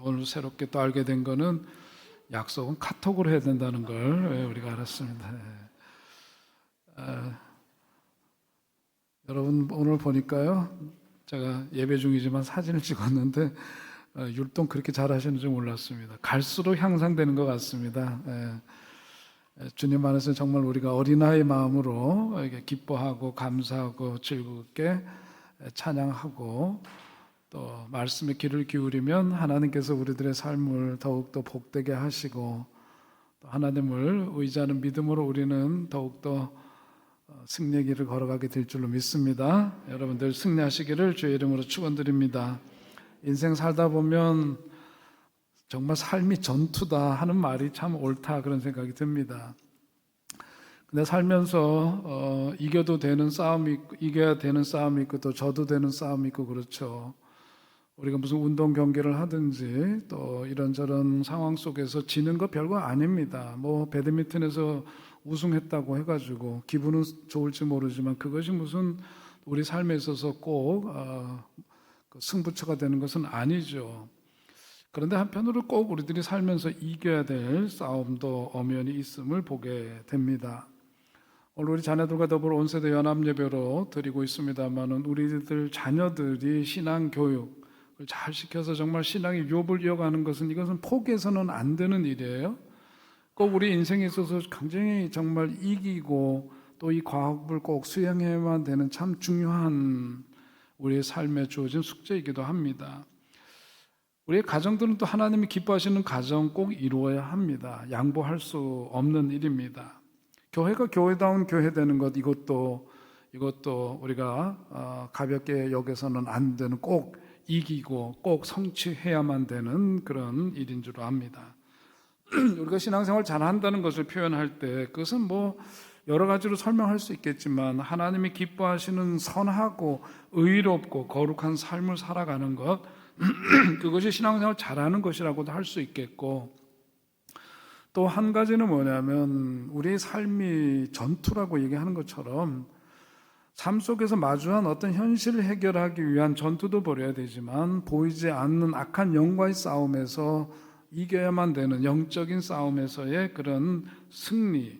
오늘 새롭게 또 알게 된 거는 약속은 카톡으로 해야 된다는 걸 우리가 알았습니다. 여러분 오늘 보니까요, 제가 예배 중이지만 사진을 찍었는데 율동 그렇게 잘하시는 줄 몰랐습니다. 갈수록 향상되는 것 같습니다. 주님 안에서 정말 우리가 어린아이 마음으로 이렇게 기뻐하고 감사하고 즐겁게 찬양하고 또 말씀에 귀를 기울이면 하나님께서 우리들의 삶을 더욱더 복되게 하시고 또 하나님을 의지하는 믿음으로 우리는 더욱더 승리의 길을 걸어가게 될 줄로 믿습니다. 여러분들 승리하시기를 주의 이름으로 축원드립니다. 인생 살다 보면 정말 삶이 전투다 하는 말이 참 옳다 그런 생각이 듭니다. 근데 살면서 이겨도 되는 싸움이 있고 이겨야 되는 싸움이 있고 또 져도 되는 싸움이 있고 그렇죠. 우리가 무슨 운동 경기를 하든지 또 이런저런 상황 속에서 지는 거 별거 아닙니다. 뭐 배드민턴에서 우승했다고 해가지고 기분은 좋을지 모르지만 그것이 무슨 우리 삶에 있어서 꼭 승부처가 되는 것은 아니죠. 그런데 한편으로 꼭 우리들이 살면서 이겨야 될 싸움도 엄연히 있음을 보게 됩니다. 오늘 우리 자녀들과 더불어 온세대 연합예배로 드리고 있습니다만은 우리들 자녀들이 신앙 교육을 잘 시켜서 정말 신앙의 유업을 이어가는 것은 이것은 포기해서는 안 되는 일이에요. 꼭 우리 인생에 있어서 굉장히 정말 이기고 또 이 과업을 꼭 수행해야만 되는 참 중요한 우리의 삶에 주어진 숙제이기도 합니다. 우리의 가정들은 또 하나님이 기뻐하시는 가정 꼭 이루어야 합니다. 양보할 수 없는 일입니다. 교회가 교회다운 교회 되는 것 이것도 우리가 가볍게 여겨서는 안 되는 꼭 이기고 꼭 성취해야만 되는 그런 일인 줄 압니다. 우리가 신앙생활 잘한다는 것을 표현할 때 그것은 뭐 여러 가지로 설명할 수 있겠지만 하나님이 기뻐하시는 선하고 의롭고 거룩한 삶을 살아가는 것 그것이 신앙생활 잘하는 것이라고도 할 수 있겠고 또 한 가지는 뭐냐면 우리의 삶이 전투라고 얘기하는 것처럼 삶 속에서 마주한 어떤 현실을 해결하기 위한 전투도 벌여야 되지만 보이지 않는 악한 영과의 싸움에서 이겨야만 되는 영적인 싸움에서의 그런 승리,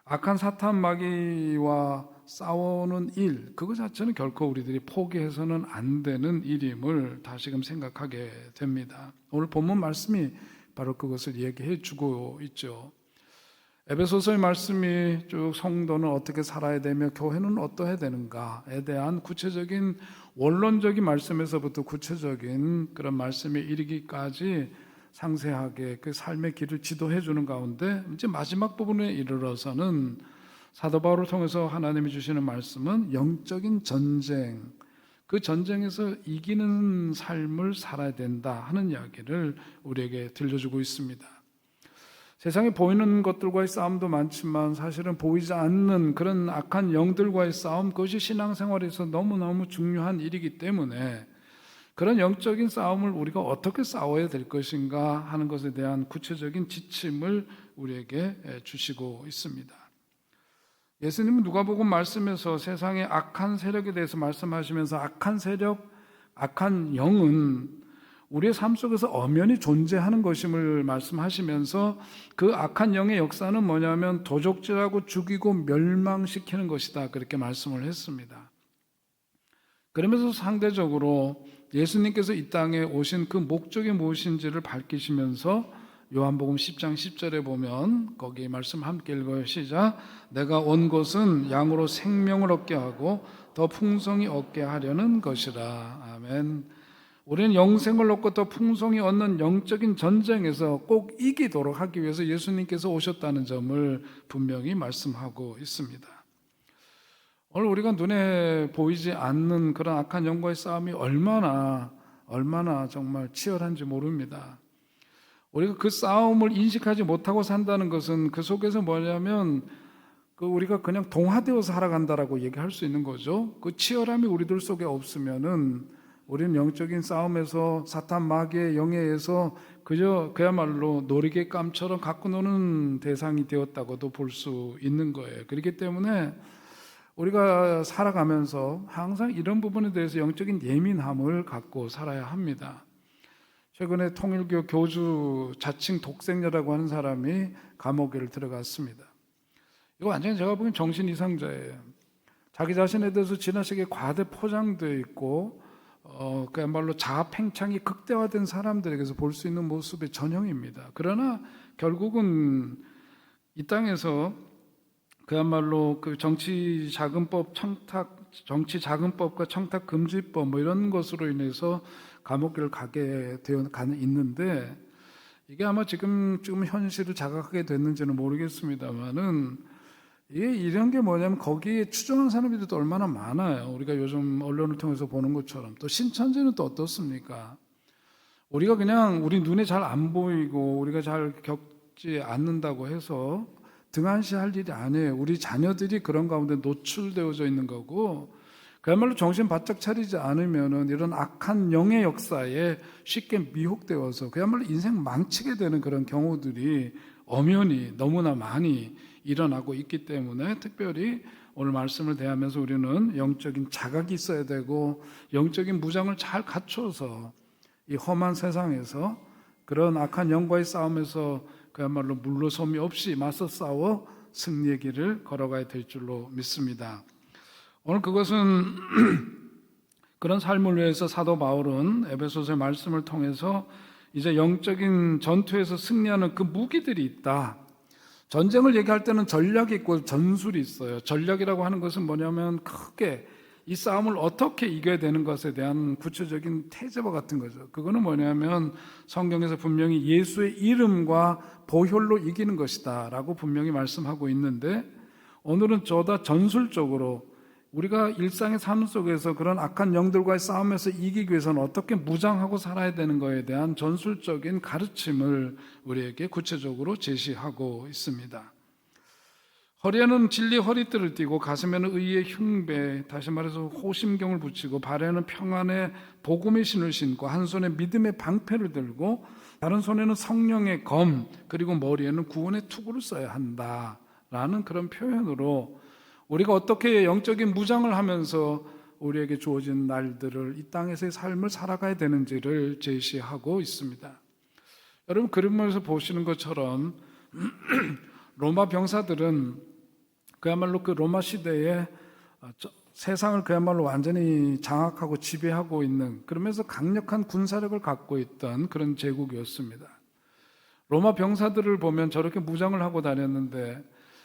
악한 사탄 마귀와 싸우는 일, 그거 자체는 결코 우리들이 포기해서는 안 되는 일임을 다시금 생각하게 됩니다. 오늘 본문 말씀이 바로 그것을 얘기해 주고 있죠. 에베소서의 말씀이 쭉 성도는 어떻게 살아야 되며 교회는 어떠해야 되는가에 대한 구체적인 원론적인 말씀에서부터 구체적인 그런 말씀에 이르기까지 상세하게 그 삶의 길을 지도해 주는 가운데 이제 마지막 부분에 이르러서는 사도 바울을 통해서 하나님이 주시는 말씀은 영적인 전쟁, 그 전쟁에서 이기는 삶을 살아야 된다 하는 이야기를 우리에게 들려주고 있습니다. 세상에 보이는 것들과의 싸움도 많지만 사실은 보이지 않는 그런 악한 영들과의 싸움, 그것이 신앙생활에서 너무너무 중요한 일이기 때문에 그런 영적인 싸움을 우리가 어떻게 싸워야 될 것인가 하는 것에 대한 구체적인 지침을 우리에게 주시고 있습니다. 예수님은 누가복음 말씀에서 세상의 악한 세력에 대해서 말씀하시면서 악한 세력, 악한 영은 우리의 삶 속에서 엄연히 존재하는 것임을 말씀하시면서 그 악한 영의 역사는 뭐냐면 도적질하고 죽이고 멸망시키는 것이다 그렇게 말씀을 했습니다. 그러면서 상대적으로 예수님께서 이 땅에 오신 그 목적이 무엇인지를 밝히시면서 요한복음 10장 10절에 보면 거기 말씀 함께 읽어요. 시작. 내가 온 것은 양으로 생명을 얻게 하고 더 풍성히 얻게 하려는 것이라. 아멘. 우리는 영생을 얻고 더 풍성히 얻는 영적인 전쟁에서 꼭 이기도록 하기 위해서 예수님께서 오셨다는 점을 분명히 말씀하고 있습니다. 오늘 우리가 눈에 보이지 않는 그런 악한 영과의 싸움이 얼마나 정말 치열한지 모릅니다. 우리가 그 싸움을 인식하지 못하고 산다는 것은 그 속에서 뭐냐면 우리가 그냥 동화되어서 살아간다라고 얘기할 수 있는 거죠. 그 치열함이 우리들 속에 없으면은 우리는 영적인 싸움에서 사탄 마귀의 영에 의해서 그야말로 놀이개감처럼 갖고 노는 대상이 되었다고도 볼 수 있는 거예요. 그렇기 때문에 우리가 살아가면서 항상 이런 부분에 대해서 영적인 예민함을 갖고 살아야 합니다. 최근에 통일교 교주 자칭 독생녀라고 하는 사람이 감옥에 들어갔습니다. 이거 완전히 제가 보기엔 정신 이상자예요. 자기 자신에 대해서 지나치게 과대 포장되어 있고 그야말로 자아 팽창이 극대화된 사람들에게서 볼 수 있는 모습의 전형입니다. 그러나 결국은 이 땅에서 그야말로 그 정치자금법과 청탁금지법 뭐 이런 것으로 인해서 감옥을 가게 되어 있는데, 이게 아마 지금 현실을 자각하게 됐는지는 모르겠습니다만은, 이게 이런 게 뭐냐면 거기에 추종한 사람들이 또 얼마나 많아요. 우리가 요즘 언론을 통해서 보는 것처럼. 또 신천지는 또 어떻습니까? 우리가 그냥 우리 눈에 잘 안 보이고 우리가 잘 겪지 않는다고 해서 등한시할 일이 아니에요. 우리 자녀들이 그런 가운데 노출되어져 있는 거고, 그야말로 정신 바짝 차리지 않으면은 이런 악한 영의 역사에 쉽게 미혹되어서 그야말로 인생 망치게 되는 그런 경우들이 엄연히 너무나 많이 일어나고 있기 때문에, 특별히 오늘 말씀을 대하면서 우리는 영적인 자각이 있어야 되고 영적인 무장을 잘 갖춰서 이 험한 세상에서 그런 악한 영과의 싸움에서 그야말로 물러섬이 없이 맞서 싸워 승리의 길을 걸어가야 될 줄로 믿습니다. 오늘 그것은 그런 삶을 위해서 사도 바울은 에베소서의 말씀을 통해서 이제 영적인 전투에서 승리하는 그 무기들이 있다. 전쟁을 얘기할 때는 전략이 있고 전술이 있어요. 전략이라고 하는 것은 뭐냐면 크게 이 싸움을 어떻게 이겨야 되는 것에 대한 구체적인 태제와 같은 거죠. 그거는 뭐냐면 성경에서 분명히 예수의 이름과 보혈로 이기는 것이다 라고 분명히 말씀하고 있는데, 오늘은 저다 전술적으로 우리가 일상의 삶 속에서 그런 악한 영들과의 싸움에서 이기기 위해서는 어떻게 무장하고 살아야 되는 것에 대한 전술적인 가르침을 우리에게 구체적으로 제시하고 있습니다. 허리에는 진리 허리띠를 띠고 가슴에는 의의 흉배, 다시 말해서 호심경을 붙이고 발에는 평안의 복음의 신을 신고 한 손에 믿음의 방패를 들고 다른 손에는 성령의 검, 그리고 머리에는 구원의 투구를 써야 한다라는 그런 표현으로 우리가 어떻게 영적인 무장을 하면서 우리에게 주어진 날들을 이 땅에서의 삶을 살아가야 되는지를 제시하고 있습니다. 여러분, 그림에서 보시는 것처럼 로마 병사들은 그야말로 그 로마 시대에 세상을 그야말로 완전히 장악하고 지배하고 있는, 그러면서 강력한 군사력을 갖고 있던 그런 제국이었습니다. 로마 병사들을 보면 저렇게 무장을 하고 다녔는데,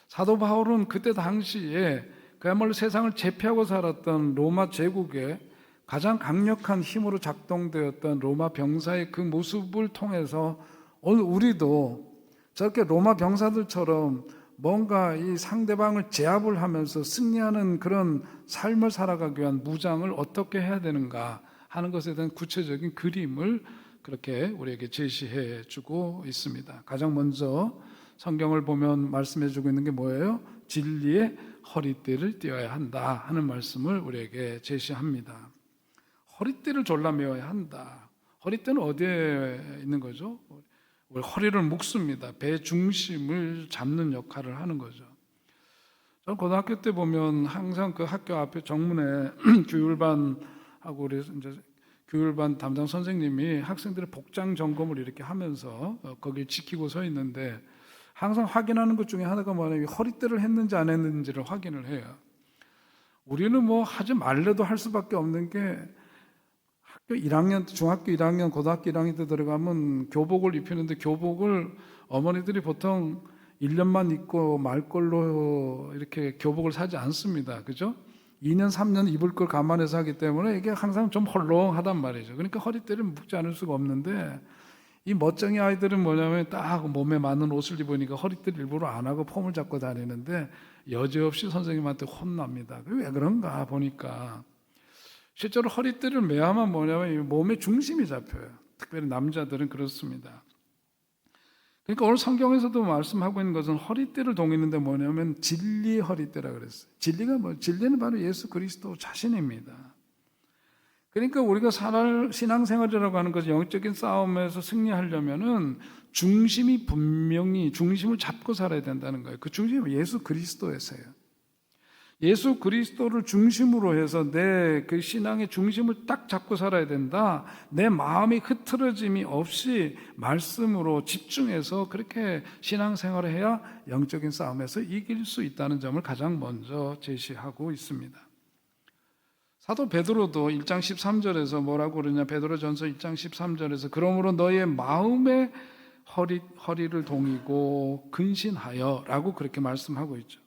사도 바울은 그때 당시에 그야말로 세상을 제패하고 살았던 로마 제국의 가장 강력한 힘으로 작동되었던 로마 병사의 그 모습을 통해서 오늘 우리도 저렇게 로마 병사들처럼 뭔가 이 상대방을 제압을 하면서 승리하는 그런 삶을 살아가기 위한 무장을 어떻게 해야 되는가 하는 것에 대한 구체적인 그림을 그렇게 우리에게 제시해 주고 있습니다. 가장 먼저 성경을 보면 말씀해 주고 있는 게 뭐예요? 진리의 허리띠를 띠어야 한다 하는 말씀을 우리에게 제시합니다. 허리띠를 졸라매어야 한다. 허리띠는 어디에 있는 거죠? 우리 허리를 묶습니다. 배 중심을 잡는 역할을 하는 거죠. 저는 고등학교 때 보면 항상 그 학교 앞에 정문에 교율반하고 우리 이제 교율반 담당 선생님이 학생들의 복장 점검을 이렇게 하면서 거기를 지키고 서 있는데, 항상 확인하는 것 중에 하나가 뭐냐면 허리띠를 했는지 안 했는지를 확인을 해요. 우리는 뭐 하지 말래도 할 수밖에 없는 게, 학교 1학년, 중학교 1학년, 고등학교 1학년 때 들어가면 교복을 입히는데 교복을 어머니들이 보통 1년만 입고 말 걸로 이렇게 교복을 사지 않습니다. 그죠? 2년, 3년 입을 걸 감안해서 하기 때문에 이게 항상 좀 헐렁하단 말이죠. 그러니까 허리띠를 묶지 않을 수가 없는데, 이 멋쟁이 아이들은 뭐냐면 딱 몸에 맞는 옷을 입으니까 허리띠를 일부러 안 하고 폼을 잡고 다니는데 여지없이 선생님한테 혼납니다. 왜 그런가 보니까 실제로 허리띠를 매야만 뭐냐면 몸의 중심이 잡혀요. 특별히 남자들은 그렇습니다. 그러니까 오늘 성경에서도 말씀하고 있는 것은 허리띠를 동이는데 뭐냐면 진리의 허리띠라 그랬어요. 진리가 뭐? 진리는 바로 예수 그리스도 자신입니다. 그러니까 우리가 신앙생활이라고 하는 것은 영적인 싸움에서 승리하려면은 중심이 분명히 중심을 잡고 살아야 된다는 거예요. 그 중심이 예수 그리스도에서요. 예수 그리스도를 중심으로 해서 내 그 신앙의 중심을 딱 잡고 살아야 된다. 내 마음이 흐트러짐이 없이 말씀으로 집중해서 그렇게 신앙생활을 해야 영적인 싸움에서 이길 수 있다는 점을 가장 먼저 제시하고 있습니다. 사도 베드로도 1장 13절에서 뭐라고 그러냐, 베드로전서 1장 13절에서 그러므로 너의 마음의 허리를 동이고 근신하여 라고 그렇게 말씀하고 있죠.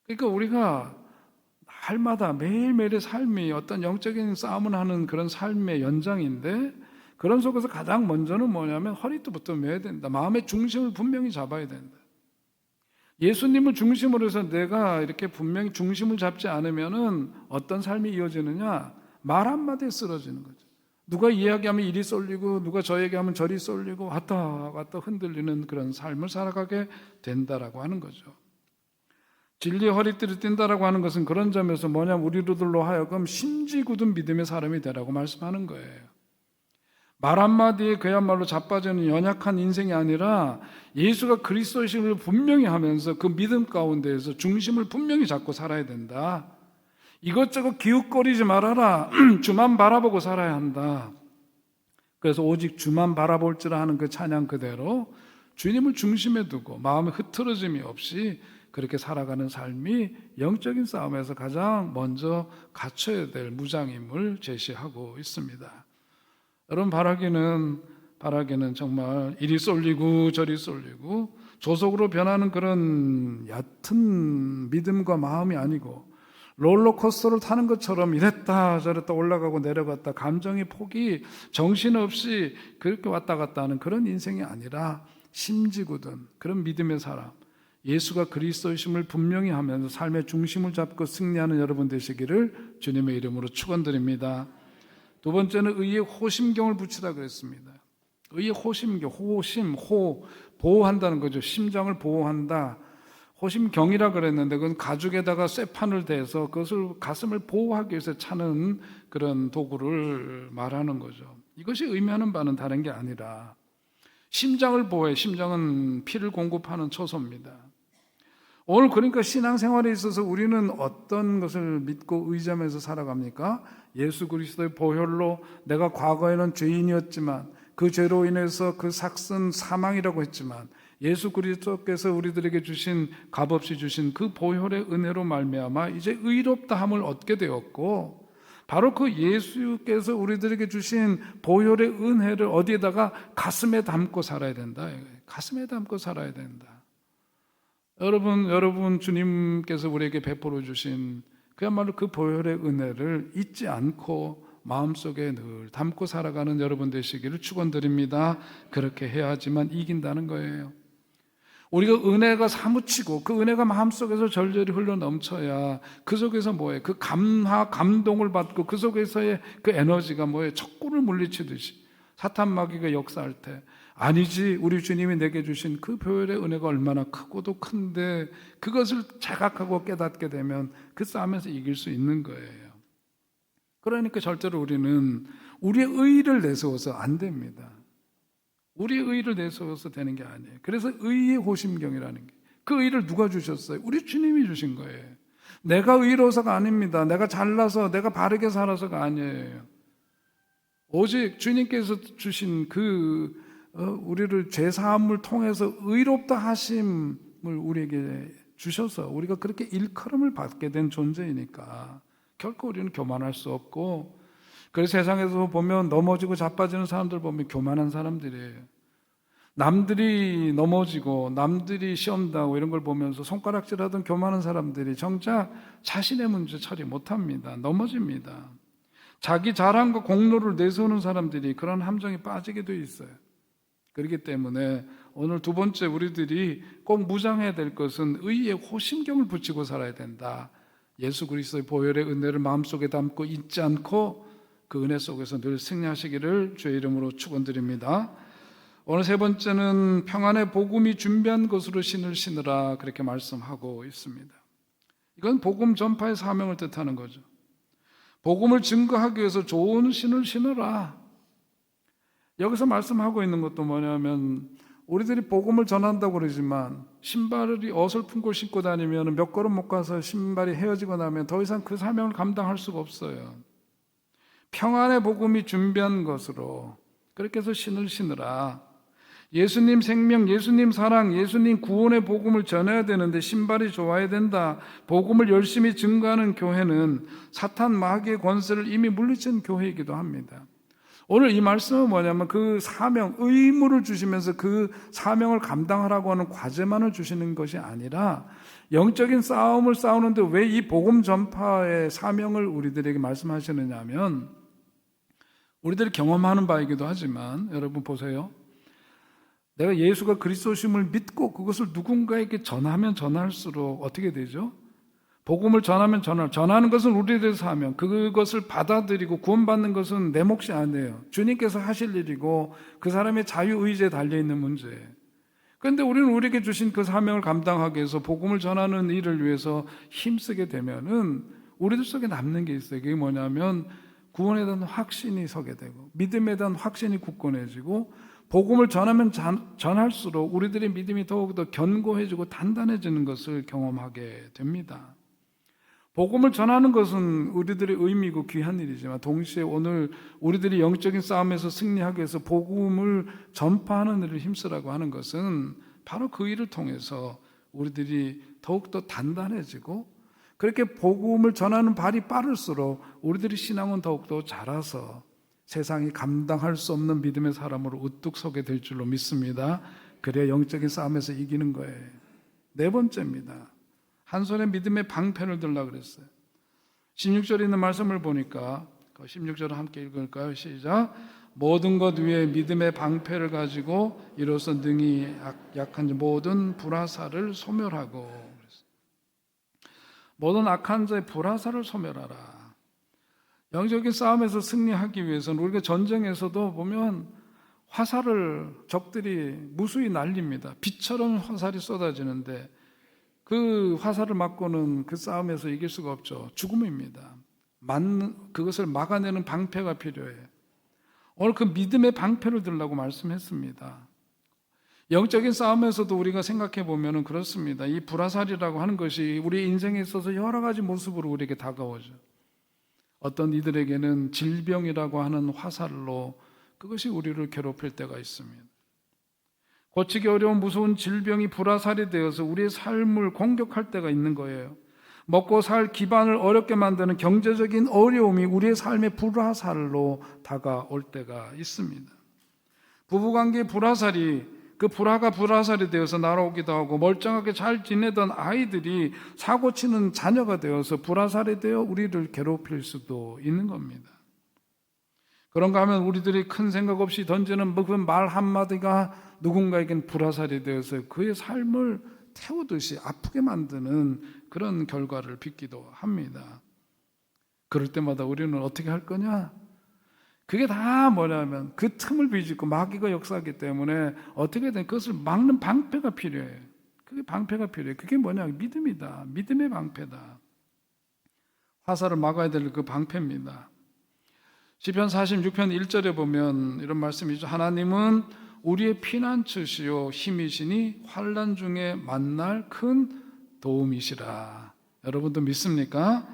그러니까 우리가 날마다 매일매일의 삶이 어떤 영적인 싸움을 하는 그런 삶의 연장인데, 그런 속에서 가장 먼저는 뭐냐면 허리띠부터 매야 된다. 마음의 중심을 분명히 잡아야 된다. 예수님을 중심으로 해서 내가 이렇게 분명히 중심을 잡지 않으면은 어떤 삶이 이어지느냐? 말 한마디에 쓰러지는 거죠. 누가 이야기하면 이리 쏠리고 누가 저 얘기하면 저리 쏠리고 왔다 갔다 흔들리는 그런 삶을 살아가게 된다라고 하는 거죠. 진리의 허리띠를 띈다라고 하는 것은 그런 점에서 뭐냐면 우리들로 하여금 심지 굳은 믿음의 사람이 되라고 말씀하는 거예요. 말 한마디에 그야말로 자빠지는 연약한 인생이 아니라 예수가 그리스도이심을 분명히 하면서 그 믿음 가운데에서 중심을 분명히 잡고 살아야 된다. 이것저것 기웃거리지 말아라. 주만 바라보고 살아야 한다. 그래서 오직 주만 바라볼지라 하는 그 찬양 그대로 주님을 중심에 두고 마음의 흐트러짐이 없이 그렇게 살아가는 삶이 영적인 싸움에서 가장 먼저 갖춰야 될 무장임을 제시하고 있습니다. 여러분, 바라기는 정말 이리 쏠리고 저리 쏠리고 조속으로 변하는 그런 얕은 믿음과 마음이 아니고 롤러코스터를 타는 것처럼 이랬다 저랬다 올라가고 내려갔다 감정의 폭이 정신없이 그렇게 왔다 갔다 하는 그런 인생이 아니라 심지궂은 그런 믿음의 사람, 예수가 그리스도이심을 분명히 하면서 삶의 중심을 잡고 승리하는 여러분 되시기를 주님의 이름으로 축원드립니다. 두 번째는 의의 호심경을 붙이라 그랬습니다. 의의 호심경, 보호한다는 거죠. 심장을 보호한다. 호심경이라 그랬는데 그건 가죽에다가 쇠판을 대서 그것을 가슴을 보호하기 위해서 차는 그런 도구를 말하는 거죠. 이것이 의미하는 바는 다른 게 아니라 심장을 보호해. 심장은 피를 공급하는 초소입니다. 오늘 그러니까 신앙생활에 있어서 우리는 어떤 것을 믿고 의지하면서 살아갑니까? 예수 그리스도의 보혈로 내가 과거에는 죄인이었지만 그 죄로 인해서 그 삭슨 사망이라고 했지만 예수 그리스도께서 우리들에게 주신 값없이 주신 그 보혈의 은혜로 말미암아 이제 의롭다함을 얻게 되었고, 바로 그 예수께서 우리들에게 주신 보혈의 은혜를 어디에다가 가슴에 담고 살아야 된다. 가슴에 담고 살아야 된다. 여러분 주님께서 우리에게 베풀어 주신 그야말로 그 보혈의 은혜를 잊지 않고 마음속에 늘 담고 살아가는 여러분 되시기를 축원드립니다. 그렇게 해야지만 이긴다는 거예요. 우리가 은혜가 사무치고 그 은혜가 마음속에서 절절히 흘러 넘쳐야 그 속에서 뭐예요? 그 감동을 받고 그 속에서의 그 에너지가 뭐예요? 척구를 물리치듯이 사탄 마귀가 역사할 때 아니지, 우리 주님이 내게 주신 그 보혈의 은혜가 얼마나 크고도 큰데 그것을 자각하고 깨닫게 되면 그 싸움에서 이길 수 있는 거예요. 그러니까 절대로 우리는 우리의 의의를 내세워서 안 됩니다. 우리의 의의를 내세워서 되는 게 아니에요. 그래서 의의 호심경이라는 게, 그 의의를 누가 주셨어요? 우리 주님이 주신 거예요. 내가 의로워서가 아닙니다. 내가 잘나서 내가 바르게 살아서가 아니에요. 오직 주님께서 주신 우리를 죄사함을 통해서 의롭다 하심을 우리에게 주셔서 우리가 그렇게 일컬음을 받게 된 존재이니까 결코 우리는 교만할 수 없고, 그래서 세상에서 보면 넘어지고 자빠지는 사람들 보면 교만한 사람들이에요. 남들이 넘어지고 남들이 시험당하고 이런 걸 보면서 손가락질하던 교만한 사람들이 정작 자신의 문제 처리 못합니다. 넘어집니다. 자기 자랑과 공로를 내세우는 사람들이 그런 함정에 빠지게 돼 있어요. 그렇기 때문에 오늘 두 번째 우리들이 꼭 무장해야 될 것은 의의 호심경을 붙이고 살아야 된다. 예수 그리스도의 보혈의 은혜를 마음속에 담고 잊지 않고 그 은혜 속에서 늘 승리하시기를 주의 이름으로 축원드립니다. 오늘 세 번째는 평안의 복음이 준비한 것으로 신을 신으라 그렇게 말씀하고 있습니다. 이건 복음 전파의 사명을 뜻하는 거죠. 복음을 증거하기 위해서 좋은 신을 신으라. 여기서 말씀하고 있는 것도 뭐냐면 우리들이 복음을 전한다고 그러지만 신발이 어설픈 걸 신고 다니면 몇 걸음 못 가서 신발이 헤어지고 나면 더 이상 그 사명을 감당할 수가 없어요. 평안의 복음이 준비한 것으로 그렇게 해서 신을 신으라. 예수님 생명, 예수님 사랑, 예수님 구원의 복음을 전해야 되는데 신발이 좋아야 된다. 복음을 열심히 증거하는 교회는 사탄 마귀의 권세를 이미 물리친 교회이기도 합니다. 오늘 이 말씀은 뭐냐면 그 사명, 의무를 주시면서 그 사명을 감당하라고 하는 과제만을 주시는 것이 아니라 영적인 싸움을 싸우는데 왜 이 복음 전파의 사명을 우리들에게 말씀하시느냐 하면 우리들이 경험하는 바이기도 하지만 여러분 보세요. 내가 예수가 그리스도심을 믿고 그것을 누군가에게 전하면 전할수록 어떻게 되죠? 복음을 전하면 전하는 것은 우리들의 사명, 그것을 받아들이고 구원받는 것은 내 몫이 아니에요. 주님께서 하실 일이고 그 사람의 자유의지에 달려있는 문제예요. 그런데 우리는 우리에게 주신 그 사명을 감당하기 위해서 복음을 전하는 일을 위해서 힘쓰게 되면은 우리들 속에 남는 게 있어요. 그게 뭐냐면 구원에 대한 확신이 서게 되고 믿음에 대한 확신이 굳건해지고 복음을 전하면 전할수록 우리들의 믿음이 더욱더 견고해지고 단단해지는 것을 경험하게 됩니다. 복음을 전하는 것은 우리들의 의미고 귀한 일이지만 동시에 오늘 우리들이 영적인 싸움에서 승리하기 위해서 복음을 전파하는 일을 힘쓰라고 하는 것은 바로 그 일을 통해서 우리들이 더욱더 단단해지고 그렇게 복음을 전하는 발이 빠를수록 우리들의 신앙은 더욱더 자라서 세상이 감당할 수 없는 믿음의 사람으로 우뚝 서게 될 줄로 믿습니다. 그래야 영적인 싸움에서 이기는 거예요. 네 번째입니다. 한 손에 믿음의 방패를 들라 그랬어요. 16절에 있는 말씀을 보니까 16절을 함께 읽을까요? 시작. 모든 것 위에 믿음의 방패를 가지고 이로써 능히 약한 모든 불화살을 소멸하고 그랬어요. 모든 악한 자의 불화살을 소멸하라. 영적인 싸움에서 승리하기 위해서는 우리가 전쟁에서도 보면 화살을 적들이 무수히 날립니다. 빛처럼 화살이 쏟아지는데 그 화살을 맞고는 그 싸움에서 이길 수가 없죠. 죽음입니다. 그것을 막아내는 방패가 필요해요. 오늘 그 믿음의 방패를 들라고 말씀했습니다. 영적인 싸움에서도 우리가 생각해 보면 그렇습니다. 이 불화살이라고 하는 것이 우리 인생에 있어서 여러 가지 모습으로 우리에게 다가오죠. 어떤 이들에게는 질병이라고 하는 화살로 그것이 우리를 괴롭힐 때가 있습니다. 고치기 어려운 무서운 질병이 불화살이 되어서 우리의 삶을 공격할 때가 있는 거예요. 먹고 살 기반을 어렵게 만드는 경제적인 어려움이 우리의 삶의 불화살로 다가올 때가 있습니다. 부부관계의 불화살이 그 불화가 불화살이 되어서 날아오기도 하고 멀쩡하게 잘 지내던 아이들이 사고치는 자녀가 되어서 불화살이 되어 우리를 괴롭힐 수도 있는 겁니다. 그런가 하면 우리들이 큰 생각 없이 던지는 그 말 한마디가 누군가에겐 불화살이 되어서 그의 삶을 태우듯이 아프게 만드는 그런 결과를 빚기도 합니다. 그럴 때마다 우리는 어떻게 할 거냐? 그게 다 뭐냐면 그 틈을 비집고 마귀가 역사하기 때문에 어떻게든 그것을 막는 방패가 필요해요. 그게 방패가 필요해요. 그게 뭐냐? 믿음이다. 믿음의 방패다. 화살을 막아야 될 그 방패입니다. 시편 46편 1절에 보면 이런 말씀이죠. 하나님은 우리의 피난처시요 힘이시니 환난 중에 만날 큰 도움이시라. 여러분도 믿습니까?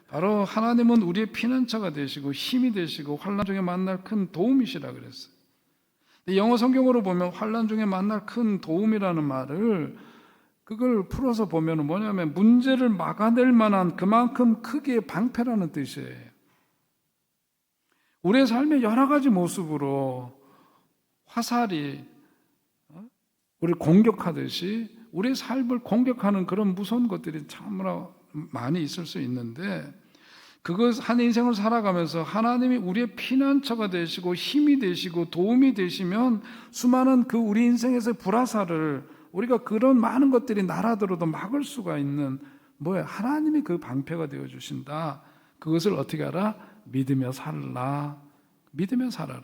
바로 하나님은 우리의 피난처가 되시고 힘이 되시고 환난 중에 만날 큰 도움이시라 그랬어요. 영어 성경으로 보면 환난 중에 만날 큰 도움이라는 말을 그걸 풀어서 보면 뭐냐면 문제를 막아낼 만한 그만큼 크기의 방패라는 뜻이에요. 우리의 삶의 여러 가지 모습으로 화살이 우리를 공격하듯이 우리의 삶을 공격하는 그런 무서운 것들이 참으로 많이 있을 수 있는데 그것 한 인생을 살아가면서 하나님이 우리의 피난처가 되시고 힘이 되시고 도움이 되시면 수많은 그 우리 인생에서의 불화살을 우리가 그런 많은 것들이 날아들어도 막을 수가 있는 뭐예요? 하나님이 그 방패가 되어주신다. 그것을 어떻게 알아? 믿으며 살라. 믿으며 살아라.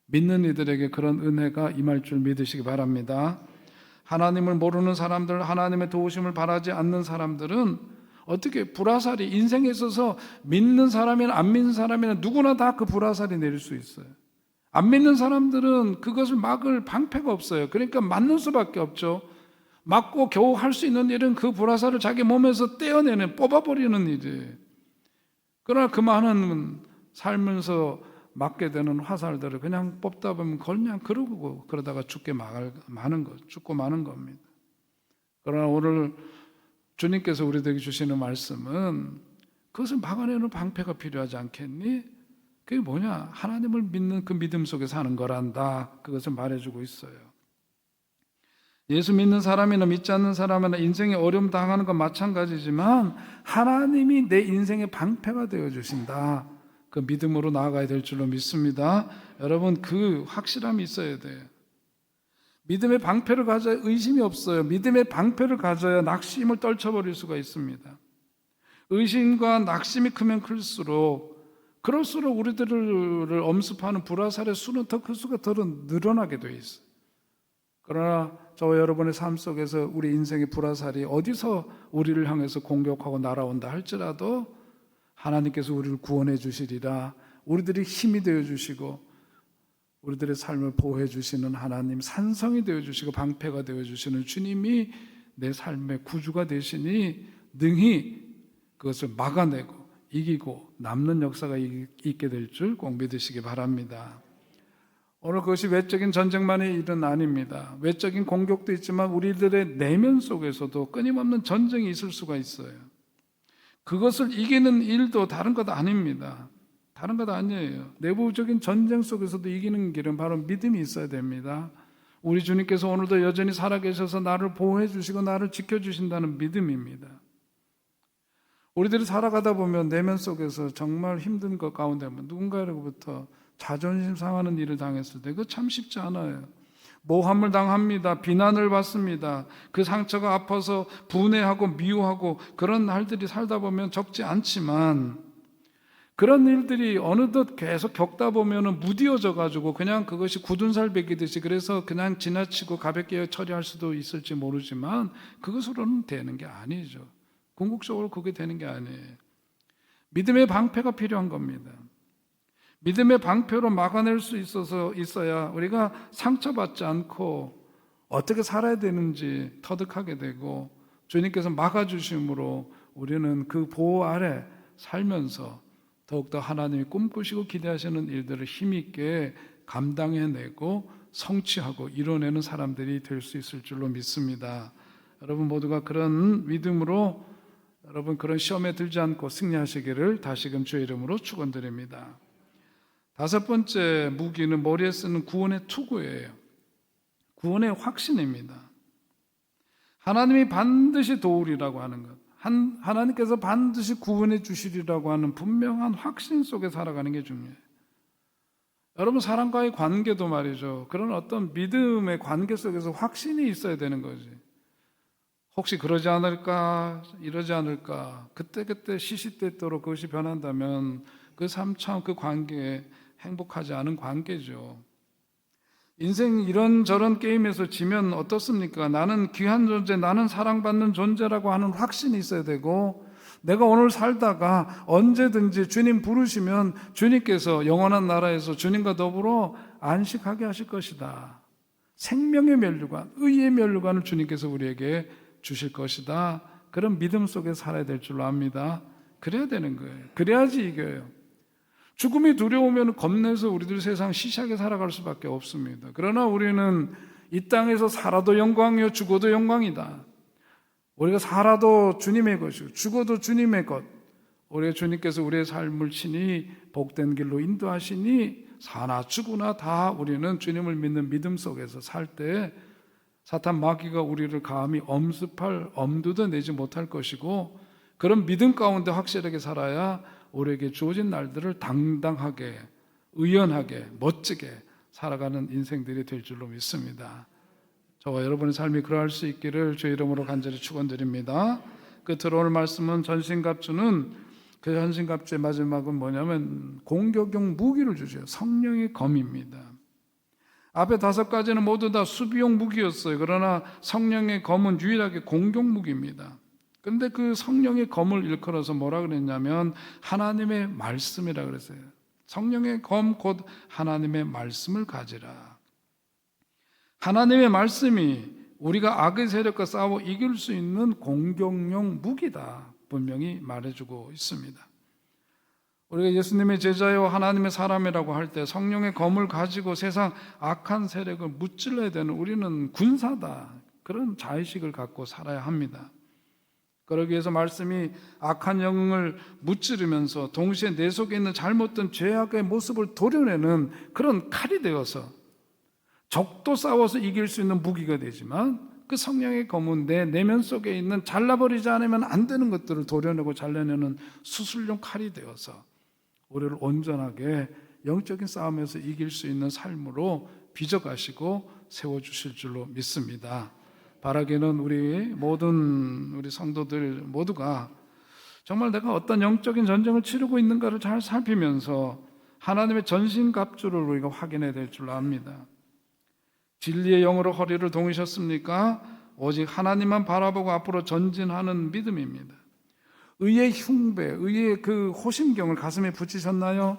믿는 이들에게 그런 은혜가 임할 줄 믿으시기 바랍니다. 하나님을 모르는 사람들, 하나님의 도우심을 바라지 않는 사람들은 어떻게 불화살이 인생에 있어서 믿는 사람이나 안 믿는 사람이나 누구나 다 그 불화살이 내릴 수 있어요. 안 믿는 사람들은 그것을 막을 방패가 없어요. 그러니까 맞는 수밖에 없죠. 맞고 겨우 할 수 있는 일은 그 불화살을 자기 몸에서 떼어내는, 뽑아버리는 일이에요. 그러나 그 많은 살면서 맞게 되는 화살들을 그냥 뽑다 보면 그냥 그러고 그러다가 죽고 마는 겁니다. 그러나 오늘 주님께서 우리들에게 주시는 말씀은 그것을 막아내는 방패가 필요하지 않겠니? 그게 뭐냐? 하나님을 믿는 그 믿음 속에 사는 거란다. 그것을 말해주고 있어요. 예수 믿는 사람이나 믿지 않는 사람이나 인생에 어려움 당하는 건 마찬가지지만 하나님이 내 인생의 방패가 되어주신다. 그 믿음으로 나아가야 될 줄로 믿습니다. 여러분, 그 확실함이 있어야 돼요. 믿음의 방패를 가져야 의심이 없어요. 믿음의 방패를 가져야 낙심을 떨쳐버릴 수가 있습니다. 의심과 낙심이 크면 그럴수록 우리들을 엄습하는 불화살의 수는 더 클 수가 더 늘어나게 돼 있어요. 그러나 저와 여러분의 삶 속에서 우리 인생의 불화살이 어디서 우리를 향해서 공격하고 날아온다 할지라도 하나님께서 우리를 구원해 주시리라. 우리들이 힘이 되어 주시고 우리들의 삶을 보호해 주시는 하나님, 산성이 되어 주시고 방패가 되어 주시는 주님이 내 삶의 구주가 되시니 능히 그것을 막아내고 이기고 남는 역사가 있게 될 줄 꼭 믿으시기 바랍니다. 오늘 그것이 외적인 전쟁만의 일은 아닙니다. 외적인 공격도 있지만 우리들의 내면 속에서도 끊임없는 전쟁이 있을 수가 있어요. 그것을 이기는 일도 다른 것 아닙니다. 다른 것 아니에요. 내부적인 전쟁 속에서도 이기는 길은 바로 믿음이 있어야 됩니다. 우리 주님께서 오늘도 여전히 살아계셔서 나를 보호해 주시고 나를 지켜주신다는 믿음입니다. 우리들이 살아가다 보면 내면 속에서 정말 힘든 것 가운데 누군가로부터 자존심 상하는 일을 당했을 때 그거 참 쉽지 않아요. 모함을 당합니다. 비난을 받습니다. 그 상처가 아파서 분해하고 미워하고 그런 날들이 살다 보면 적지 않지만 그런 일들이 어느덧 계속 겪다 보면 무디어져 가지고 그냥 그것이 굳은 살 베기듯이 그래서 그냥 지나치고 가볍게 처리할 수도 있을지 모르지만 그것으로는 되는 게 아니죠. 궁극적으로 그게 되는 게 아니에요. 믿음의 방패가 필요한 겁니다. 믿음의 방패로 막아낼 수 있어야 우리가 상처받지 않고 어떻게 살아야 되는지 터득하게 되고 주님께서 막아주심으로 우리는 그 보호 아래 살면서 더욱더 하나님이 꿈꾸시고 기대하시는 일들을 힘있게 감당해내고 성취하고 이뤄내는 사람들이 될 수 있을 줄로 믿습니다. 여러분 모두가 그런 믿음으로 여러분 그런 시험에 들지 않고 승리하시기를 다시금 주의 이름으로 축원드립니다. 다섯 번째 무기는 머리에 쓰는 구원의 투구예요. 구원의 확신입니다. 하나님이 반드시 도우리라고 하는 것, 하나님께서 반드시 구원해 주시리라고 하는 분명한 확신 속에 살아가는 게 중요해요. 여러분 사람과의 관계도 말이죠. 그런 어떤 믿음의 관계 속에서 확신이 있어야 되는 거지. 혹시 그러지 않을까, 이러지 않을까, 그때그때 시시때때로 그것이 변한다면 그 삶 참 그 관계에 행복하지 않은 관계죠. 인생 이런저런 게임에서 지면 어떻습니까? 나는 귀한 존재, 나는 사랑받는 존재라고 하는 확신이 있어야 되고 내가 오늘 살다가 언제든지 주님 부르시면 주님께서 영원한 나라에서 주님과 더불어 안식하게 하실 것이다. 생명의 면류관, 의의 면류관을 주님께서 우리에게 주실 것이다. 그런 믿음 속에 살아야 될 줄로 압니다. 그래야 되는 거예요. 그래야지 이겨요. 죽음이 두려우면 겁내서 우리들 세상 시시하게 살아갈 수밖에 없습니다. 그러나 우리는 이 땅에서 살아도 영광이요 죽어도 영광이다. 우리가 살아도 주님의 것이고 죽어도 주님의 것. 우리 주님께서 우리의 삶을 친히 복된 길로 인도하시니 사나 죽으나 다 우리는 주님을 믿는 믿음 속에서 살 때 사탄 마귀가 우리를 감히 엄습할 엄두도 내지 못할 것이고 그런 믿음 가운데 확실하게 살아야 우리에게 주어진 날들을 당당하게 의연하게 멋지게 살아가는 인생들이 될 줄로 믿습니다. 저와 여러분의 삶이 그러할 수 있기를 주의 이름으로 간절히 축원드립니다. 끝으로 오늘 말씀은 전신갑주는 그 전신갑주의 마지막은 뭐냐면 공격용 무기를 주죠. 성령의 검입니다. 앞에 5가지는 모두 다 수비용 무기였어요. 그러나 성령의 검은 유일하게 공격 무기입니다. 그런데 그 성령의 검을 일컬어서 뭐라 그랬냐면 하나님의 말씀이라 그랬어요. 성령의 검 곧 하나님의 말씀을 가지라. 하나님의 말씀이 우리가 악의 세력과 싸워 이길 수 있는 공격용 무기다, 분명히 말해주고 있습니다. 우리가 예수님의 제자요 하나님의 사람이라고 할 때 성령의 검을 가지고 세상 악한 세력을 무찔러야 되는, 우리는 군사다, 그런 자의식을 갖고 살아야 합니다. 그러기 위해서 말씀이 악한 영을 무찌르면서 동시에 내 속에 있는 잘못된 죄악의 모습을 도려내는 그런 칼이 되어서 적도 싸워서 이길 수 있는 무기가 되지만, 그 성령의 검은 내 내면 속에 있는 잘라버리지 않으면 안 되는 것들을 도려내고 잘라내는 수술용 칼이 되어서 우리를 온전하게 영적인 싸움에서 이길 수 있는 삶으로 빚어가시고 세워주실 줄로 믿습니다. 바라기는 우리 성도들 모두가 정말 내가 어떤 영적인 전쟁을 치르고 있는가를 잘 살피면서 하나님의 전신갑주를 우리가 확인해야 될 줄로 압니다. 진리의 영으로 허리를 동이셨습니까? 오직 하나님만 바라보고 앞으로 전진하는 믿음입니다. 의의 흉배, 의의 그 호심경을 가슴에 붙이셨나요?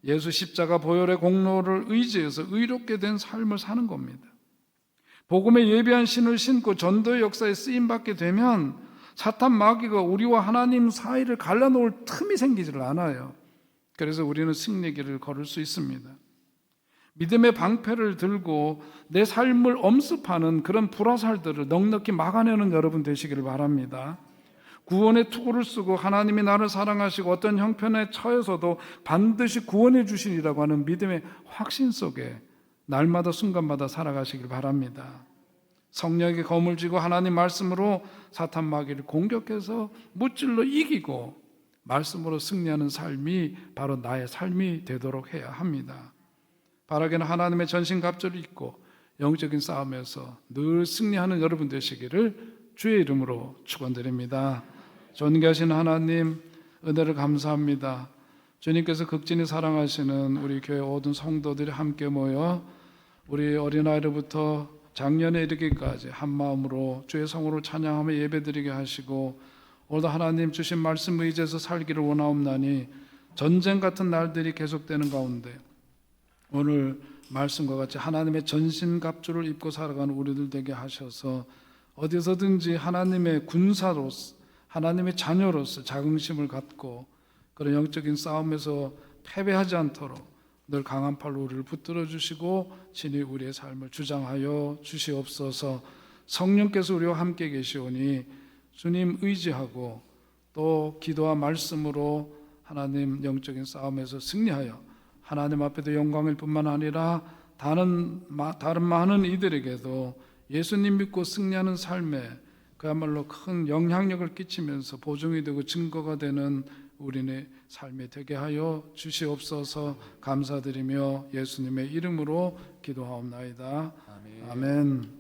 예수 십자가 보혈의 공로를 의지해서 의롭게 된 삶을 사는 겁니다. 복음에 예비한 신을 신고 전도의 역사에 쓰임받게 되면 사탄 마귀가 우리와 하나님 사이를 갈라놓을 틈이 생기질 않아요. 그래서 우리는 승리길을 걸을 수 있습니다. 믿음의 방패를 들고 내 삶을 엄습하는 그런 불화살들을 넉넉히 막아내는 여러분 되시기를 바랍니다. 구원의 투구를 쓰고 하나님이 나를 사랑하시고 어떤 형편에 처해서도 반드시 구원해 주시리라고 하는 믿음의 확신 속에 날마다 순간마다 살아가시길 바랍니다. 성령의 검을 쥐고 하나님 말씀으로 사탄 마귀를 공격해서 무찔러 이기고 말씀으로 승리하는 삶이 바로 나의 삶이 되도록 해야 합니다. 바라기는 하나님의 전신갑주를 입고 영적인 싸움에서 늘 승리하는 여러분 되시기를 주의 이름으로 축원드립니다. 존귀하신 하나님, 은혜를 감사합니다. 주님께서 극진히 사랑하시는 우리 교회 모든 성도들이 함께 모여 우리 어린아이로부터 작년에 이르기까지 한 마음으로 주의 성으로 찬양하며 예배드리게 하시고, 오늘도 하나님 주신 말씀 의지해서 살기를 원하옵나니 전쟁 같은 날들이 계속되는 가운데 오늘 말씀과 같이 하나님의 전신갑주를 입고 살아가는 우리들 되게 하셔서 어디서든지 하나님의 군사로서, 하나님의 자녀로서 자긍심을 갖고 그런 영적인 싸움에서 패배하지 않도록 늘 강한 팔로 우리를 붙들어 주시고 친히 우리의 삶을 주장하여 주시옵소서. 성령께서 우리와 함께 계시오니 주님 의지하고 또 기도와 말씀으로 하나님 영적인 싸움에서 승리하여 하나님 앞에도 영광일 뿐만 아니라 다른 많은 이들에게도 예수님 믿고 승리하는 삶에 그야말로 큰 영향력을 끼치면서 보증이 되고 증거가 되는 우리의 삶이 되게 하여 주시옵소서. 감사드리며 예수님의 이름으로 기도하옵나이다. 아멘.